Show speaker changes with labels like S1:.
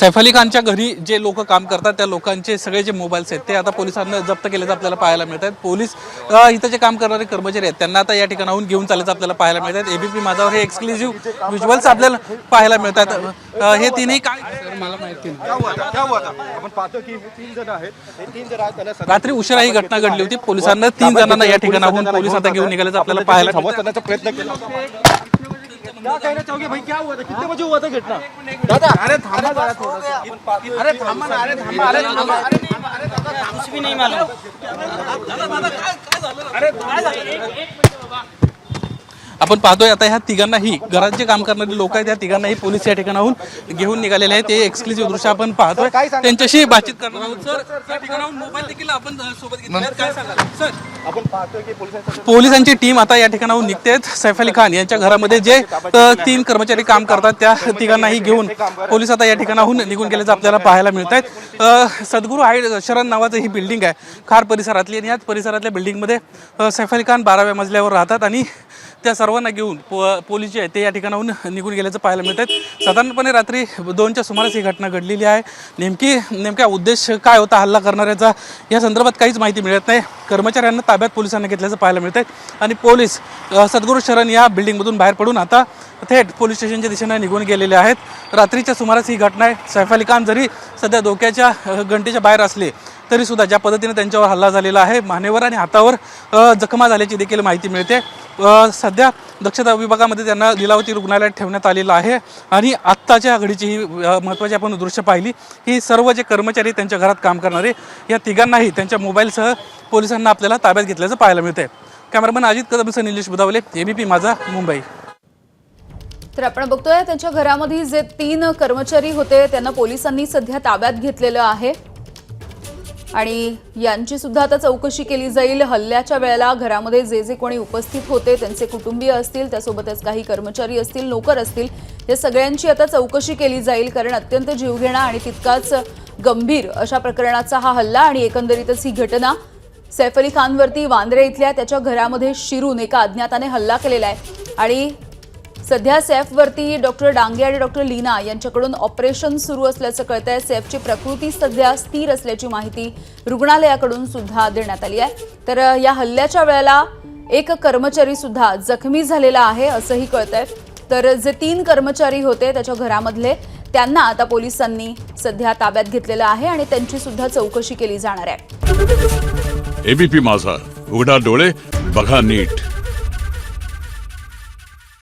S1: सैफ अली खानच्या घरी जे लोक काम करतात त्या लोकांचे सगळे जे मोबाईल्स आहेत ते आता पोलिसांना जप्त केल्याचं आपल्याला पाहायला मिळत आहेत। पोलीस इथं जे काम करणारे कर्मचारी आहेत त्यांना आता या ठिकाणाहून घेऊन चालल्याचं आपल्याला पाहायला मिळत आहेत। एबीपी माझावर हे एक्सक्लुझिव्ह व्हिज्युअल्स आपल्याला पाहायला मिळतात। हे तीनही काय मला माहिती नाही।
S2: आपण पाहतो की 3 जण आहेत, हे 3 जण आहेत त्याला
S1: रात्री उशिरा ही घटना घडली होती। पोलिसांना 3 जणांना या ठिकाणाहून पोलीस आता घेऊन निघाल्याचं आपल्याला पाहायला
S2: संवाद करण्याचा प्रयत्न केला। क्या कहना चाहोगे भाई, क्या हुआ था, कितने बजे हुआ था घटना? दादा अरे थांबा जरा थोड़ा, अरे थांबा ना, अरे थांबा, अरे थांबा, अरे थांबा, अरे दादा कुछ भी नहीं मालूम। दादा काय झालं? अरे काय झालं?
S1: आपण पाहतोय आता ह्या तिघांनाही घरात जे काम करणारे लोक आहेत त्या तिघांनाही पोलीस या ठिकाणाहून घेऊन निघालेले आहेत। ते एक्सक्लुझिव्ह दृश्य आपण पाहतोय, त्यांच्याशी बातचीत करणार आहोत। सर, त्या ठिकाणाहून मोबाईल देखील आपण सोबत घेतला, काय सांगाल सर?
S2: आपण पाहतोय की
S1: पोलिसांची टीम आता या ठिकाणाहून निघतेच। सैफ अली खान यांच्या घरामध्ये जे 3 कर्मचारी काम करतात त्या तिघांनाही घेऊन पोलीस आता या ठिकाणाहून निघून गेल्याचं आपल्याला पाहायला मिळत आहे। सद्गुरू हाईट शरण नावाचं ही बिल्डिंग आहे खार परिसरातली, आणि याच परिसरातल्या बिल्डिंगमध्ये सैफ अली खान 12व्या मजल्यावर राहतात आणि त्या सर्वांना घेऊन पोलीस जे आहेत ते या ठिकाणाहून निघून गेल्याचं पाहायला मिळत आहे। साधारणपणे रात्री 2च्या सुमारास ही घटना घडलेली आहे। नेमका उद्देश काय होता हल्ला करणाऱ्याचा या संदर्भात काहीच माहिती मिळत नाही। कर्मचाऱ्यांना ताब्यात पोलिसांना घेतल्याचं पाहायला मिळत आहे आणि पोलीस सद्गुरू शरण या बिल्डिंगमधून बाहेर पडून आता थेट पोलीस स्टेशनच्या दिशेने निघून गेलेले आहेत। रात्रीच्या सुमारास ही घटना आहे। सैफ अली खान जरी सध्या धोक्याच्या घंटेच्या बाहेर असले तरी सुद्धा ज्या पद्धतीने त्यांच्यावर हल्ला झालेला आहे, मानेवर आणि हातावर जखमा झाल्याची देखील माहिती मिळते। सध्या दक्षता विभागामध्ये त्यांना लीलावती रुग्णालयात ठेवण्यात आलेलं आहे आणि आत्ताच्या घडीची ही महत्त्वाची आपण दृश्य पाहिली ही सर्व जे कर्मचारी त्यांच्या घरात काम करणारे या तिघांनाही त्यांच्या मोबाईलसह पोलिसांना आपल्याला ताब्यात घेतल्याचं पाहायला मिळतंय। कॅमेरामन अजित कदमसह निलेश बुधावले, एबीपी माझा, मुंबई।
S3: तर आपण बघतोय त्यांच्या घरामध्ये जे 3 कर्मचारी होते त्यांना पोलिसांनी सध्या ताब्यात घेतलेलं आहे आणि यांची सुद्धा आता चौकशी केली जाईल। हल्ल्याच्या वेळेला घरामध्ये जे कोणी उपस्थित होते त्यांचे कुटुंबीय असतील, त्यासोबतच काही कर्मचारी असतील, नोकर असतील, या सगळ्यांची आता चौकशी केली जाईल, कारण अत्यंत जीवघेणा आणि तितकाच गंभीर अशा प्रकरणाचा हा हल्ला आणि एकंदरीतच ही घटना सैफ अली खानवरती वांद्रे इथल्या त्याच्या घरामध्ये शिरून एका अज्ञाताने हल्ला केलेला आहे आणि सध्या सैफवरती डॉक्टर डांगे आणि डॉक्टर लीना यांच्याकडून ऑपरेशन सुरू असल्याचं कळतंय। सैफची प्रकृती सध्या स्थिर असल्याची माहिती रुग्णालयाकडून सुद्धा देण्यात आली आहे। तर या हल्ल्याच्या वेळेला एक कर्मचारी सुद्धा जखमी झालेला आहे असंही कळतंय। तर जे 3 कर्मचारी होते त्याच्या घरामधले त्यांना आता पोलिसांनी सध्या ताब्यात घेतलेलं आहे आणि त्यांची सुद्धा चौकशी केली जाणार आहे।
S4: एबीपी माझा, उघडा डोळे बघा नीट।